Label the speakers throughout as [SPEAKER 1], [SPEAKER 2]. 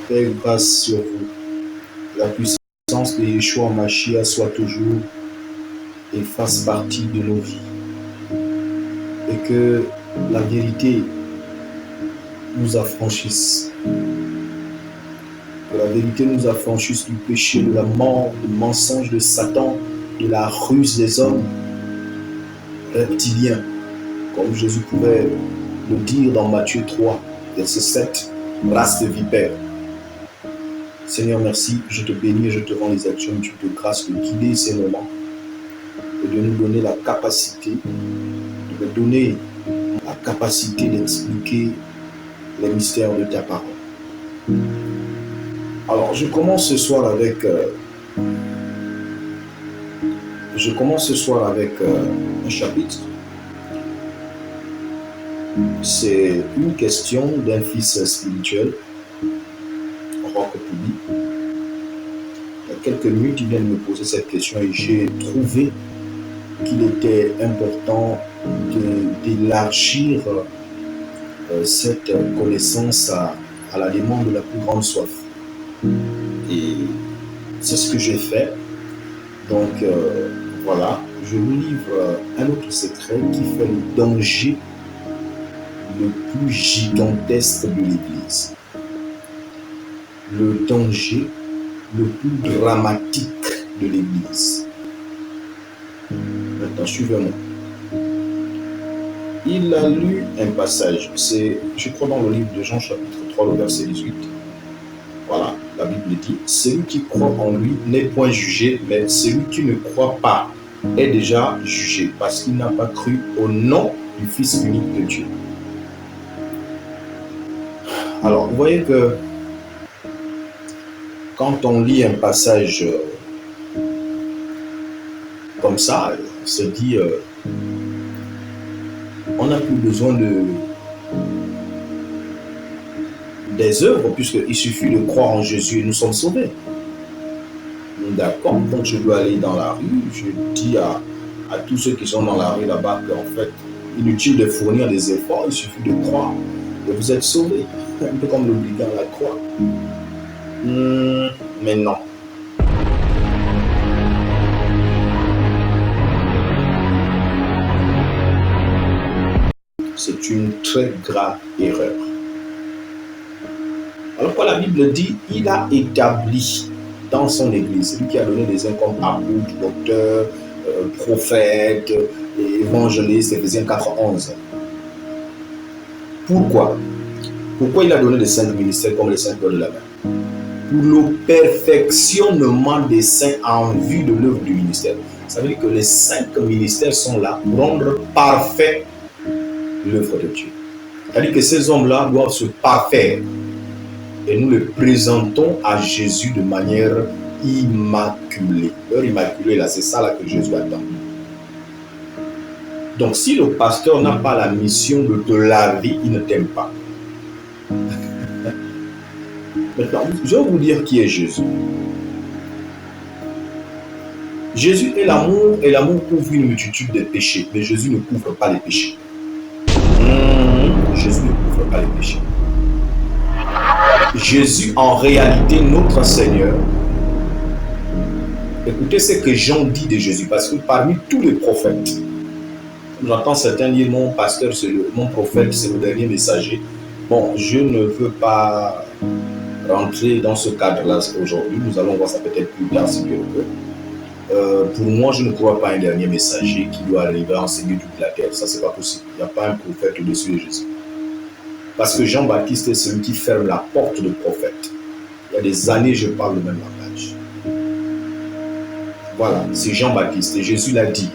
[SPEAKER 1] Père, grâce sur vous. La puissance de Yeshua Mashiach soit toujours et fasse partie de nos vies. Et que la vérité nous affranchisse. Que la vérité nous affranchisse du péché, de la mort, du mensonge de Satan, de la ruse des hommes reptiliens, comme Jésus pouvait le dire dans Matthieu 3, verset 7, race de vipères. Seigneur, merci, je te bénis et je te rends les actions de grâce de guider ces moments et de nous donner la capacité, de me donner la capacité d'expliquer les mystères de ta parole. Alors, je commence ce soir avec un chapitre. C'est une question d'un fils spirituel, Roch Pubi. Il y a quelques minutes, il vient de me poser cette question et j'ai trouvé qu'il était important d'élargir cette connaissance à la demande de la plus grande soif. Et c'est ce que j'ai fait. Donc voilà, je vous livre un autre secret qui fait le danger le plus gigantesque de l'Église. Le danger le plus dramatique de l'Église. Maintenant, suivez-moi. Il a lu un passage, c'est, je crois, dans le livre de Jean, chapitre 3, le verset 18. Voilà, la Bible dit, celui qui croit en lui n'est point jugé, mais celui qui ne croit pas est déjà jugé, parce qu'il n'a pas cru au nom du Fils unique de Dieu. Alors, vous voyez que quand on lit un passage comme ça, on se dit, on n'a plus besoin des œuvres, puisqu'il suffit de croire en Jésus et nous sommes sauvés. D'accord, donc je dois aller dans la rue, je dis à tous ceux qui sont dans la rue là-bas qu'en fait, inutile de fournir des efforts, il suffit de croire que vous êtes sauvés, un peu comme l'obligant à la croix. Mais non. C'est une très grave erreur. Alors quoi la Bible dit, il a établi dans son église, celui qui a donné des incômes apôtres, docteurs, prophètes, évangélistes, Éphésiens 4:11. Pourquoi il a donné les 5 ministères comme les 5 heures de la main? Pour le perfectionnement des saints en vue de l'œuvre du ministère. Ça veut dire que les 5 ministères sont là pour rendre parfait l'œuvre de Dieu. C'est-à-dire que ces hommes-là doivent se parfaire. Et nous les présentons à Jésus de manière immaculée. L'heure immaculée, là, c'est ça là que Jésus attend. Donc, si le pasteur n'a pas la mission de te laver, il ne t'aime pas. Maintenant, je vais vous dire qui est Jésus. Jésus est l'amour, et l'amour couvre une multitude de péchés, mais Jésus ne couvre pas les péchés. Jésus ne couvre pas les péchés. Jésus, en réalité, notre Seigneur, écoutez ce que Jean dit de Jésus, parce que parmi tous les prophètes, j'entends certains dire, mon pasteur, mon prophète, c'est le dernier messager. Bon, je ne veux pas rentrer dans ce cadre-là aujourd'hui, nous allons voir ça peut-être plus tard si Dieu le veut. Pour moi, je ne crois pas un dernier messager qui doit arriver à enseigner toute la terre. Ça, c'est pas possible. Il n'y a pas un prophète au-dessus de Jésus. Parce que Jean-Baptiste est celui qui ferme la porte de prophète. Il y a des années, je parle le même langage. Voilà, c'est Jean-Baptiste. Et Jésus l'a dit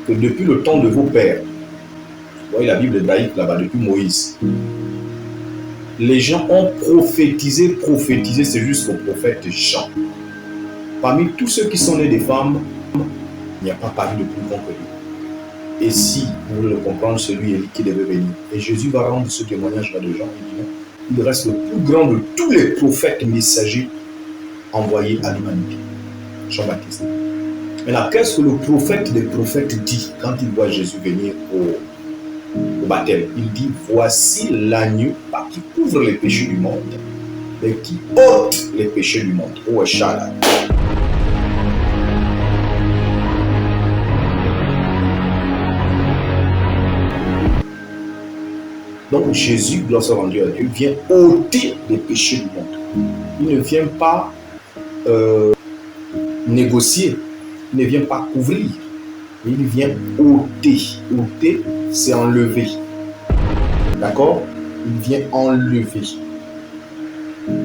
[SPEAKER 1] que depuis le temps de vos pères, vous voyez la Bible hébraïque là-bas, depuis Moïse, les gens ont prophétisé, c'est jusqu'au prophète Jean. Parmi tous ceux qui sont nés des femmes, il n'y a pas parmi de plus grand que lui. Et si vous voulez le comprendre, celui qui devait venir. Et Jésus va rendre ce témoignage-là de Jean. Il reste le plus grand de tous les prophètes messagers envoyés à l'humanité. Jean-Baptiste. Maintenant, qu'est-ce que le prophète des prophètes dit quand il voit Jésus venir au baptême? Il dit, voici l'agneau qui couvre les péchés du monde. mais qui ôte les péchés du monde. Oh, Shala. Donc Jésus, gloire soit rendue à Dieu, vient ôter les péchés du monde. Il ne vient pas négocier, il ne vient pas couvrir, il vient ôter. Ôter, c'est enlever. D'accord? Il vient enlever.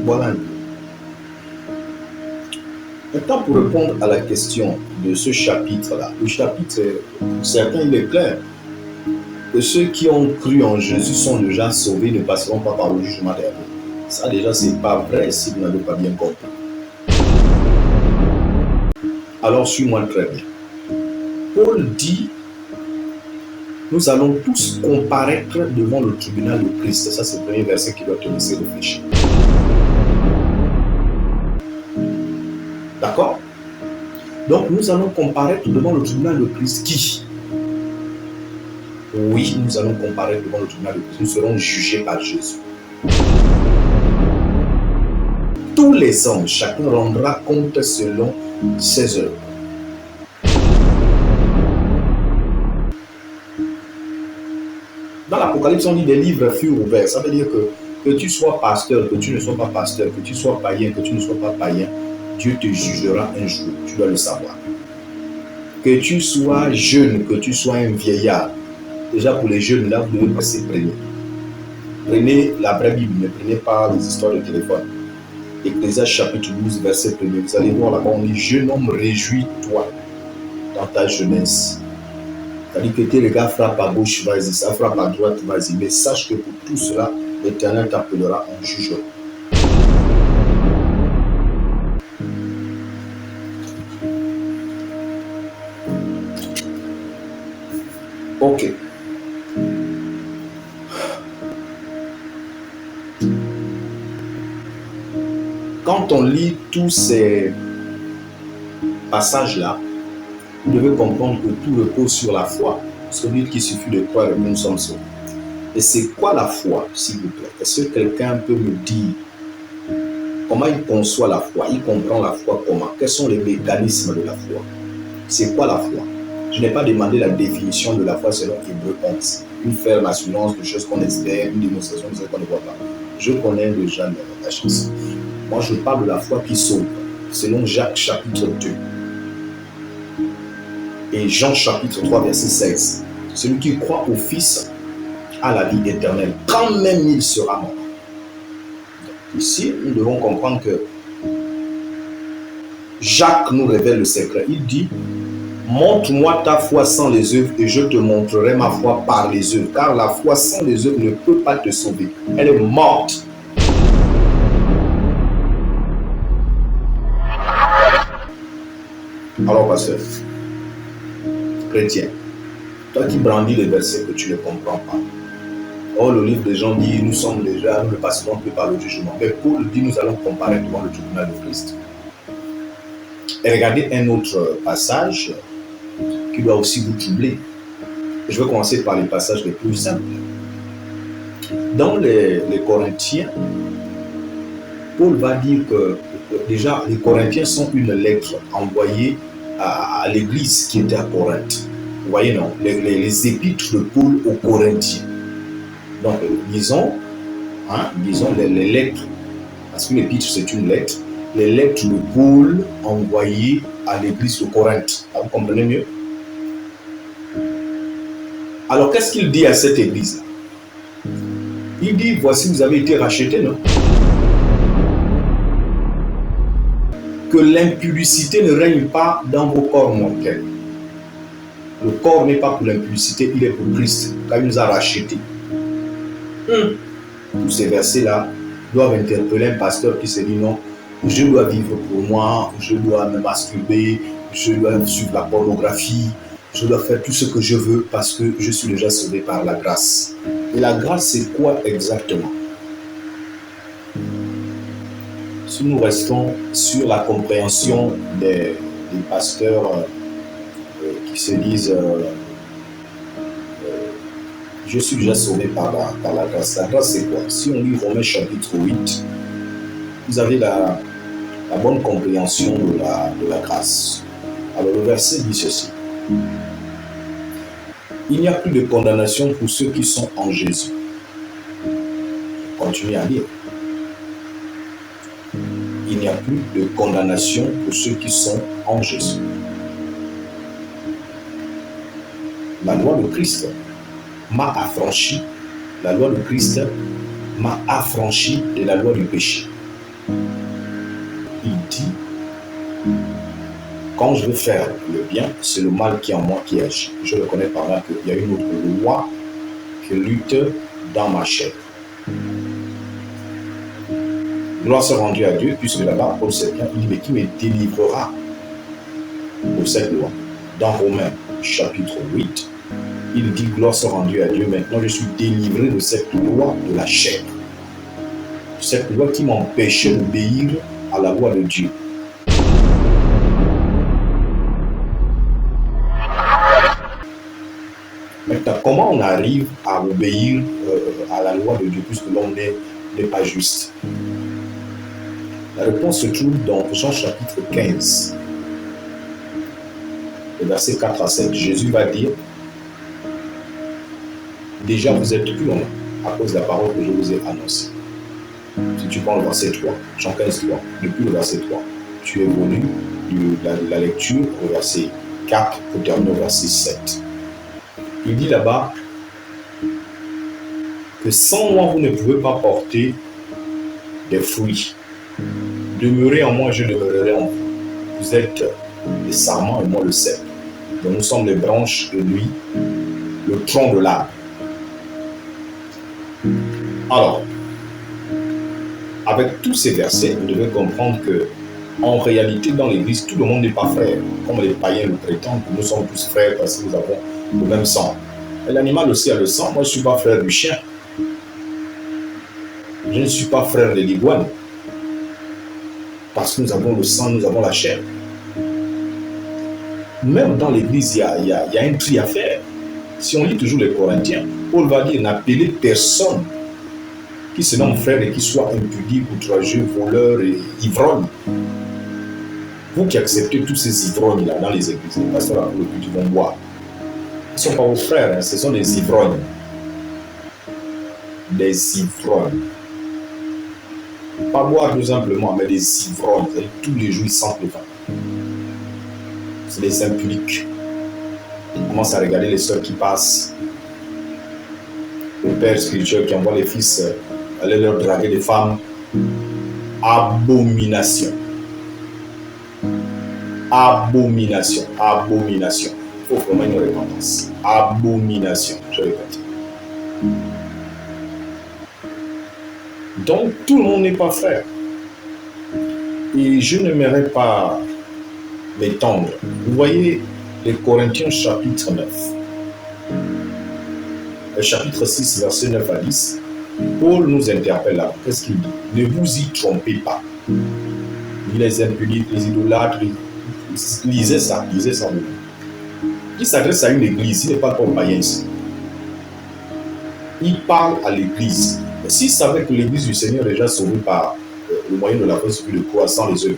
[SPEAKER 1] Voilà. Maintenant, pour répondre à la question de ce chapitre-là, le chapitre, pour certains, il est clair. Que ceux qui ont cru en Jésus sont déjà sauvés, ne passeront pas par le jugement dernier. Ça déjà, c'est pas vrai si vous n'avez pas bien compris. Alors, suis-moi très bien. Paul dit, nous allons tous comparaître devant le tribunal de Christ. Ça, c'est le premier verset qui doit te laisser réfléchir. D'accord? Donc, nous allons comparaître devant le tribunal de Christ. Qui? Oui, nous allons comparaître devant le tribunal de Christ. Nous serons jugés par Jésus. Tous les hommes, chacun rendra compte selon ses œuvres. Dans l'Apocalypse, on dit des livres furent ouverts. Ça veut dire que tu sois pasteur, que tu ne sois pas pasteur, que tu sois païen, que tu ne sois pas païen, Dieu te jugera un jour. Tu dois le savoir. Que tu sois jeune, que tu sois un vieillard. Déjà pour les jeunes, là, vous devez passer premier. Prenez la vraie Bible, ne prenez pas les histoires de téléphone. Ecclésiaste chapitre 12, verset 1. Vous allez voir là-bas, on dit, jeune homme, réjouis-toi dans ta jeunesse. C'est-à-dire que tes regards frappent à gauche, vas-y, ça frappe à droite, vas-y. Mais sache que pour tout cela, l'Éternel t'appellera un juge. Ok. Quand on lit tous ces passages-là, vous devez comprendre que tout repose sur la foi. Celui qui suffit de croire que nous sommes sauvés. Et c'est quoi la foi, s'il vous plaît? Est-ce que quelqu'un peut me dire comment il conçoit la foi? Il comprend la foi comment? Quels sont les mécanismes de la foi? C'est quoi la foi? Je n'ai pas demandé la définition de la foi selon Hébreux 11. Une ferme assurance de choses qu'on espère, une démonstration de ce qu'on ne voit pas. Je connais déjà la chanson. Moi, je parle de la foi qui sauve, selon Jacques chapitre 2. Et Jean chapitre 3, verset 16. Celui qui croit au Fils a la vie éternelle, quand même il sera mort. Donc, ici, nous devons comprendre que Jacques nous révèle le secret. Il dit, montre-moi ta foi sans les œuvres et je te montrerai ma foi par les œuvres. Car la foi sans les œuvres ne peut pas te sauver. Elle est morte. Alors, pasteur, chrétien, toi qui brandis les versets que tu ne comprends pas. Oh, le livre des gens dit, nous sommes déjà, nous ne passerons plus par le jugement. Mais Paul dit, nous allons comparer devant le tribunal de Christ. Et regardez un autre passage qui doit aussi vous troubler. Je vais commencer par les passages les plus simples. Dans les Corinthiens, Paul va dire que déjà les Corinthiens sont une lettre envoyée à l'église qui était à Corinthe. Vous voyez, non, les épîtres de Paul aux Corinthiens. Donc, disons les lettres, parce qu'une épître c'est une lettre, les lettres de Paul envoyées à l'église de Corinthe. Vous comprenez mieux? Alors, qu'est-ce qu'il dit à cette église-là? Il dit, voici, vous avez été rachetés, non? Que l'impudicité ne règne pas dans vos corps mortels. Le corps n'est pas pour l'impudicité, il est pour Christ, car il nous a rachetés. Tous ces versets-là doivent interpeller un pasteur qui se dit non, je dois vivre pour moi, je dois me masturber, je dois suivre la pornographie, je dois faire tout ce que je veux parce que je suis déjà sauvé par la grâce. Et la grâce, c'est quoi exactement? Si nous restons sur la compréhension des pasteurs qui se disent je suis déjà sauvé par la grâce. La grâce, c'est quoi? Si on lit Romains chapitre 8, vous avez la bonne compréhension de la grâce. Alors le verset dit ceci. Il n'y a plus de condamnation pour ceux qui sont en Jésus. Continuez à lire. Il n'y a plus de condamnation pour ceux qui sont en Jésus. La loi de Christ m'a affranchi. La loi de Christ m'a affranchi de la loi du péché. Il dit, quand je veux faire le bien, c'est le mal qui est en moi qui agit. Je reconnais par là qu'il y a une autre loi qui lutte dans ma chair. Gloire soit rendue à Dieu, puisque là-bas, Paul sait bien, il dit, mais qui me délivrera de cette loi? Dans Romains, chapitre 8, il dit, gloire soit rendue à Dieu, maintenant je suis délivré de cette loi de la chair. Cette loi qui m'empêchait d'obéir à la loi de Dieu. Maintenant, comment on arrive à obéir à la loi de Dieu puisque l'homme n'est pas juste? La réponse se trouve dans Jean chapitre 15, le verset 4 à 7. Jésus va dire, déjà vous êtes purs à cause de la parole que je vous ai annoncée. Si tu prends le verset 3, Jean 15, 3, depuis le verset 3, tu es venu de la lecture au verset 4 pour terminer au verset 7. Il dit là-bas que sans moi, vous ne pouvez pas porter des fruits. Demeurez en moi, je demeurerai en vous. Vous êtes les sarments et moi le cep. Donc nous sommes les branches et lui, le tronc de l'arbre. Alors, avec tous ces versets, vous devez comprendre que en réalité, dans l'Église, tout le monde n'est pas frère. Comme les païens le prétendent, nous sommes tous frères parce que nous avons le même sang. Et l'animal aussi a le sang. Moi, je ne suis pas frère du chien. Je ne suis pas frère de l'iguane. Parce que nous avons le sang, nous avons la chair. Même dans l'Église, il y a un tri à faire. Si on lit toujours les Corinthiens, Paul va dire, n'appelez personne qui se nomme frère et qui soit impudique, outrageux, voleur et ivrogne. Vous qui acceptez tous ces ivrognes-là dans les églises, les pasteurs pour le culte vont boire. Ce ne sont pas vos frères, hein, ce sont des ivrognes. Des ivrognes. Pas boire tout simplement, mais des ivrognes. Tous les jours, ils sentent le vin. C'est des impudiques. Ils commencent à regarder les sœurs qui passent. Le père spirituel qui envoie les fils aller leur draguer des femmes. Abomination. Abomination. Abomination. Il faut vraiment une repentance. Abomination. Je répète. Donc, tout le monde n'est pas frère. Et je n'aimerais pas m'étendre. Vous voyez, les Corinthiens chapitre 9. Le chapitre 6, verset 9 à 10. Paul nous interpelle là. Qu'est-ce qu'il dit? Ne vous y trompez pas. Les impudiques, les idolâtres, lisez ça. Il s'adresse à une église, il n'est pas comme païen. Il parle à l'église. S'il savait que l'église du Seigneur est déjà sauvée par le moyen de la foi de quoi sans les œuvres.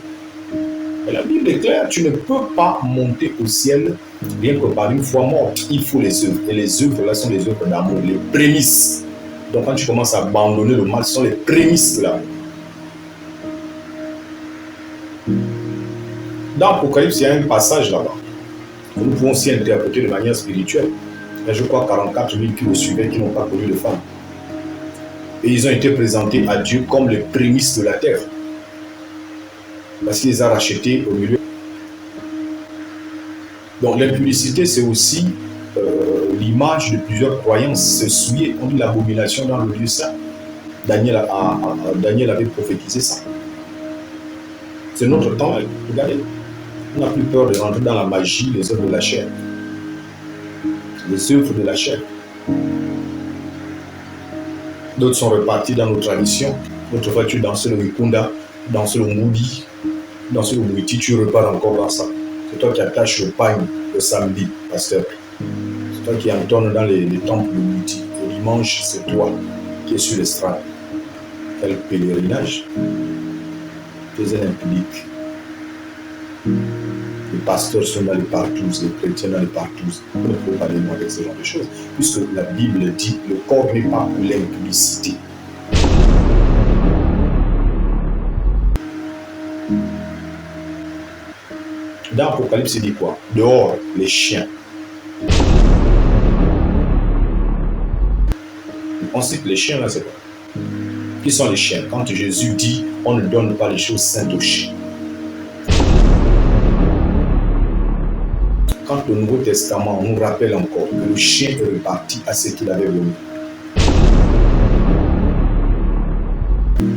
[SPEAKER 1] Mais la Bible est claire, tu ne peux pas monter au ciel bien que par une foi morte. Il faut les œuvres. Et les œuvres là sont les œuvres d'amour, les prémices. Donc quand tu commences à abandonner le mal, ce sont les prémices de l'amour. Dans Apocalypse, il y a un passage là-bas. Nous pouvons aussi interpréter de manière spirituelle. Et je crois 44 000 qui le suivaient, qui n'ont pas connu de femme. Et ils ont été présentés à Dieu comme les prémices de la terre. Parce qu'il les a rachetés au milieu. Donc l'impudicité, c'est aussi l'image de plusieurs croyances. Se souiller, on dit l'abomination dans le lieu saint. Daniel avait prophétisé ça. C'est notre temps, regardez. On n'a plus peur de rentrer dans la magie, les œuvres de la chair. Les œuvres de la chair. D'autres sont repartis dans nos traditions. Autrefois, tu dansais le Wikunda, dansais le Moudi, dansais le Mouiti, tu repars encore dans ça. C'est toi qui attaches le pagne le samedi, pasteur. C'est toi qui entonne dans les temples de Mouiti. Le dimanche, c'est toi qui es sur l'estrade. Quel pèlerinage. faisait l'implique. Les pasteurs sont dans les partous, les chrétiens dans les partous. On ne peut pas les moi de ce genre de choses. Puisque la Bible dit que le corps n'est pas pour l'impudicité. Dans l'Apocalypse, il dit quoi? Dehors, les chiens. On cite les chiens là, c'est quoi? Qui sont les chiens? Quand Jésus dit, on ne donne pas les choses saintes aux chiens. Quand le Nouveau Testament nous rappelle encore que le chien est reparti à ce qu'il avait voulu.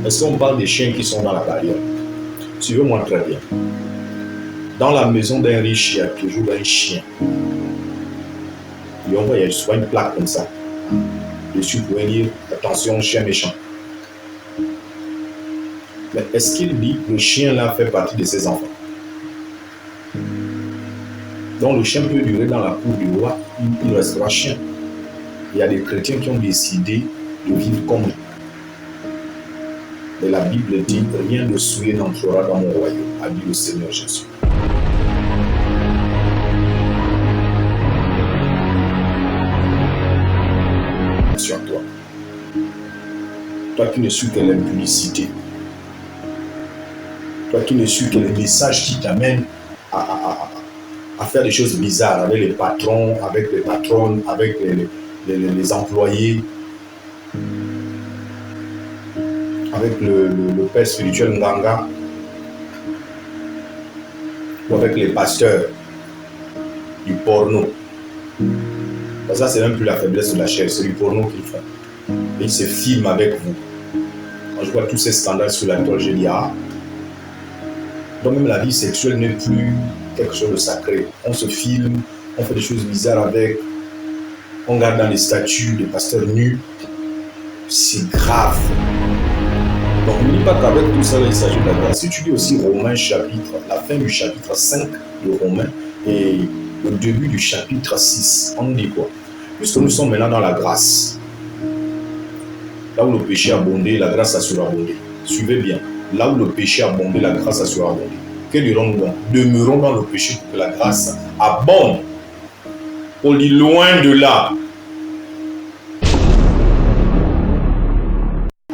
[SPEAKER 1] Est-ce qu'on parle des chiens qui sont dans la barrière? Suivez-moi très bien. Dans la maison d'un riche, il y a toujours un chien. Et on voit, il y a souvent une plaque comme ça. Dessus, vous pouvez lire « Attention, chien méchant ». Mais est-ce qu'il dit que le chien là fait partie de ses enfants? Donc le chien peut durer dans la cour du roi, il restera chien. Il y a des chrétiens qui ont décidé de vivre comme lui. Et la Bible dit « Rien de souillé n'entrera dans mon royaume », a dit le Seigneur Jésus. Sur toi. Toi qui ne suis que l'impunicité. Toi qui ne suis que les messages qui t'amènent à faire des choses bizarres avec les patrons, avec les patronnes, avec les employés, avec le père spirituel Nganga, ou avec les pasteurs du porno. Ça, c'est même plus la faiblesse de la chair, c'est du porno qu'ils font. Et ils se filment avec vous. Quand je vois tous ces scandales sur la toile, je dis ah. Donc même la vie sexuelle n'est plus quelque chose de sacré. On se filme, on fait des choses bizarres avec, on regarde dans les statues des pasteurs nus. C'est grave. Donc n'oublie pas qu'avec tout ça, il s'agit de la grâce. Si tu lis aussi Romains chapitre, la fin du chapitre 5 de Romains et le début du chapitre 6, on dit quoi? Puisque nous sommes maintenant dans la grâce. Là où le péché a abondé, la grâce a surabondé. Suivez bien. Là où le péché a abondé, la grâce a surabondé. Que dirons-nous donc? Demeurons dans le péché pour que la grâce abonde. On dit loin de là.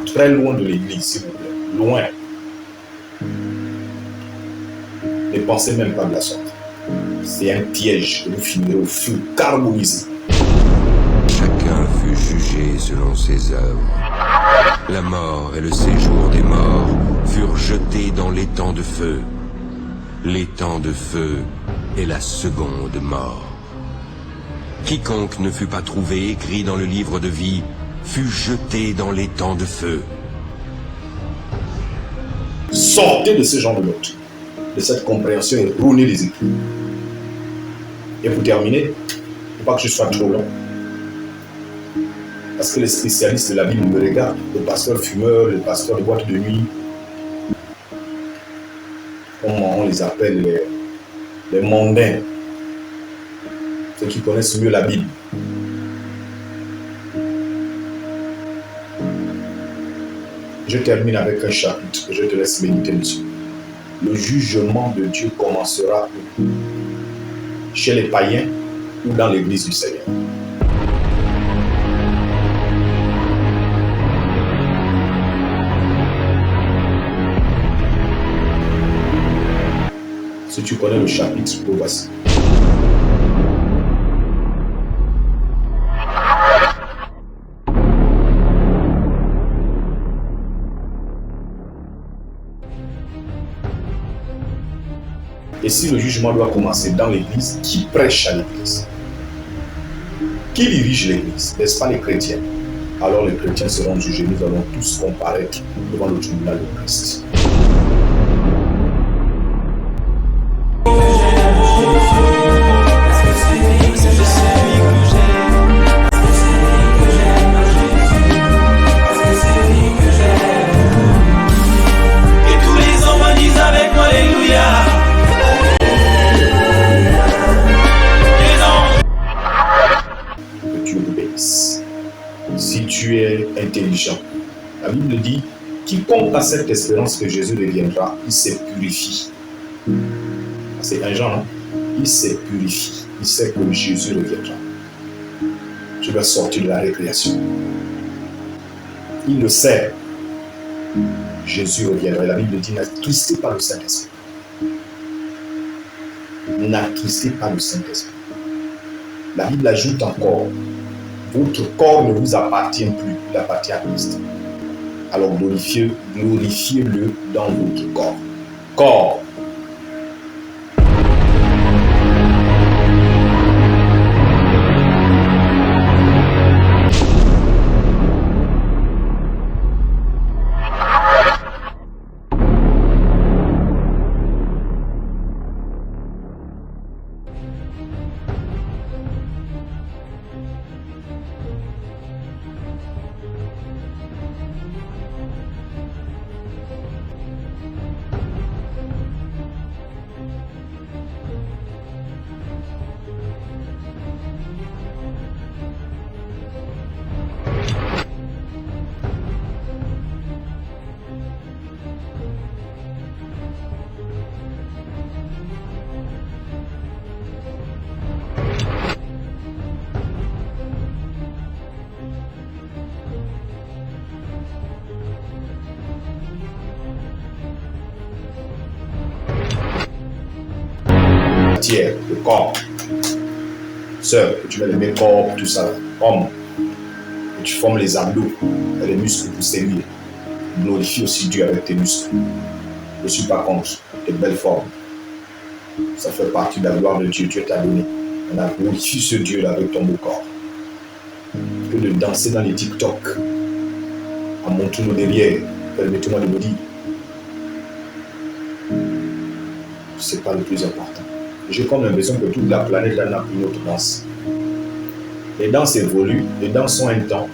[SPEAKER 1] Très loin de l'église, s'il vous plaît. Loin. Ne pensez même pas de la sorte. C'est un piège que vous finirez au feu carbonisé.
[SPEAKER 2] Chacun fut jugé selon ses œuvres. La mort et le séjour des morts furent jetés dans l'étang de feu. L'étang de feu est la seconde mort. Quiconque ne fut pas trouvé écrit dans le livre de vie fut jeté dans l'étang de feu.
[SPEAKER 1] Sortez de ce genre de notes, de cette compréhension erronée des Écritures. Et pour terminer, il ne faut pas que je sois trop long. Parce que les spécialistes de la Bible me regardent, les pasteurs fumeurs, les pasteurs de boîte de nuit, on les appelle les mondains, ceux qui connaissent mieux la Bible. Je termine avec un chapitre que je te laisse méditer dessus. Le jugement de Dieu commencera chez les païens ou dans l'église du Seigneur. Si tu connais le chapitre, le voici. Et si le jugement doit commencer dans l'église, qui prêche à l'église? Qui dirige l'église? N'est-ce pas les chrétiens? Alors les chrétiens seront jugés. Nous allons tous comparaître devant le tribunal de Christ. Si tu es intelligent, la Bible dit Quiconque a cette espérance que Jésus reviendra, il se purifie. C'est un genre, non? Il se purifie. Il sait que Jésus reviendra. Je vais sortir de la récréation. Il le sait. Jésus reviendra. La Bible dit, n'attristez pas le Saint-Esprit. N'attristez pas le Saint-Esprit. La Bible ajoute encore, votre corps ne vous appartient plus, il appartient à Christ. Alors glorifiez-le dans votre corps. Corps. Le corps. Sœur, que tu mets le même corps, tout ça. Homme, que tu formes les abdos, les muscles pour séduire. Glorifie aussi Dieu avec tes muscles. Je ne suis pas contre tes belles formes. Ça fait partie de la gloire de Dieu. Dieu t'a donné. On a glorifié ce Dieu-là avec ton beau corps. Que de danser dans les TikTok en montrant nos derrière. Permettez-moi de me dire. C'est pas le plus important. J'ai comme l'impression que toute la planète en a une autre danse. Les danses évoluent, les danses sont un temps.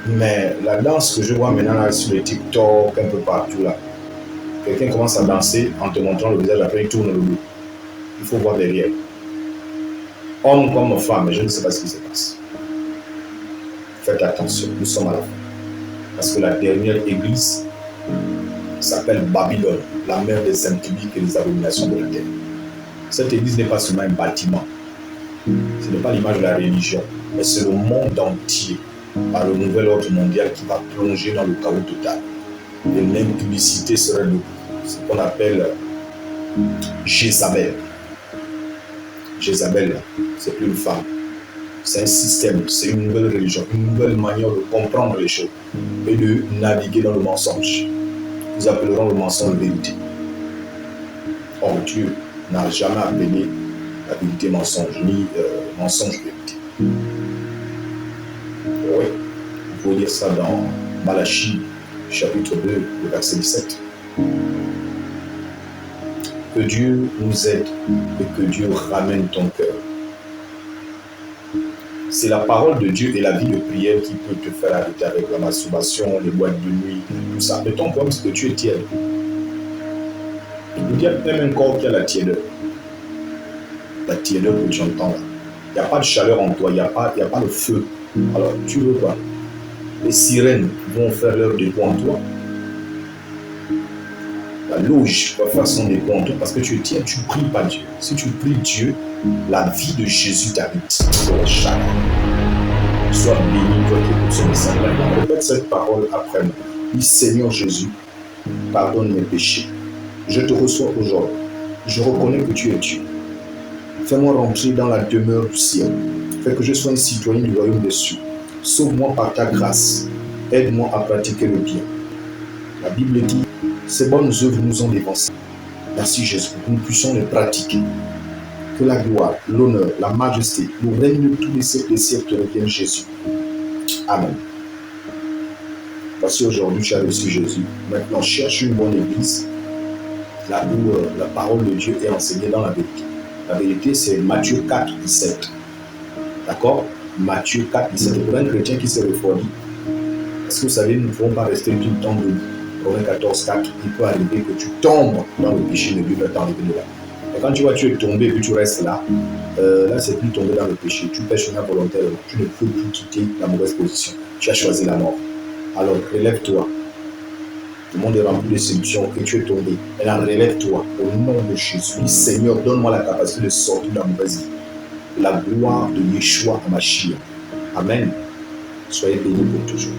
[SPEAKER 1] Mais la danse que je vois maintenant là, sur les TikTok, un peu partout là, quelqu'un commence à danser en te montrant le visage, après il tourne le dos. Il faut voir derrière. Homme comme femme, je ne sais pas ce qui se passe. Faites attention, nous sommes à la fin. Parce que la dernière église s'appelle Babylone, la mère des impudiques et des abominations de la terre. Cette église n'est pas seulement un bâtiment. Ce n'est pas l'image de la religion, mais c'est le monde entier, par le nouvel ordre mondial qui va plonger dans le chaos total. Et l'impudicité serait ce qu'on appelle Jézabel. Jézabel, c'est plus une femme. C'est un système, c'est une nouvelle religion, une nouvelle manière de comprendre les choses et de naviguer dans le mensonge. Nous appellerons le mensonge vérité. Or, Dieu n'a jamais appelé la vérité mensonge, ni mensonge vérité. Oui, vous pouvez lire ça dans Malachie, chapitre 2, le verset 17. Que Dieu nous aide et que Dieu ramène ton cœur. C'est la parole de Dieu et la vie de prière qui peut te faire arrêter avec la masturbation, les boîtes de nuit, tout ça. Mais ton problème, c'est que tu es tiède. Il y a même un corps qui a la tiédeur. La tiédeur que tu entends là. Il n'y a pas de chaleur en toi, il n'y a pas de feu. Alors, tu veux quoi? Les sirènes vont faire leur dépôt en toi. La louche va faire son dépôt en toi parce que tu es tiède, tu ne pries pas Dieu. Si tu pries Dieu, la vie de Jésus t'habite. Sois béni, toi qui écoutes ce message. Répète cette parole après moi. Dis Seigneur Jésus, pardonne mes péchés. Je te reçois aujourd'hui. Je reconnais que tu es Dieu. Fais-moi rentrer dans la demeure du ciel. Fais que je sois un citoyen du royaume des cieux. Sauve-moi par ta grâce. Aide-moi à pratiquer le bien. La Bible dit, ces bonnes œuvres nous ont dévancés. Merci Jésus, que nous puissions les pratiquer. Que la gloire, l'honneur, la majesté, nous règne de tous les siècles reviennent Jésus. Amen. Voici aujourd'hui, tu as reçu Jésus. Maintenant, cherche une bonne église, là où la parole de Dieu est enseignée dans la vérité. La vérité, c'est Matthieu 4, 17. D'accord? Matthieu 4, 17. Pour un chrétien qui s'est refroidi, parce que vous savez, nous ne pouvons pas rester tout le temps debout. Romains 14, 4, il peut arriver que tu tombes dans le péché, mais Dieu va t'enlever de là. Et quand tu vois tu es tombé et que tu restes là, là c'est plus tomber dans le péché. Tu pêches involontairement. Tu ne peux plus quitter la mauvaise position. Tu as choisi la mort. Alors relève-toi. Le monde est rempli de séduction, que tu es tombé. Maintenant, relève-toi au nom de Jésus. Seigneur, donne-moi la capacité de sortir de la mauvaise vie. La gloire de Yeshua Hamashiach. Amen. Soyez bénis pour toujours.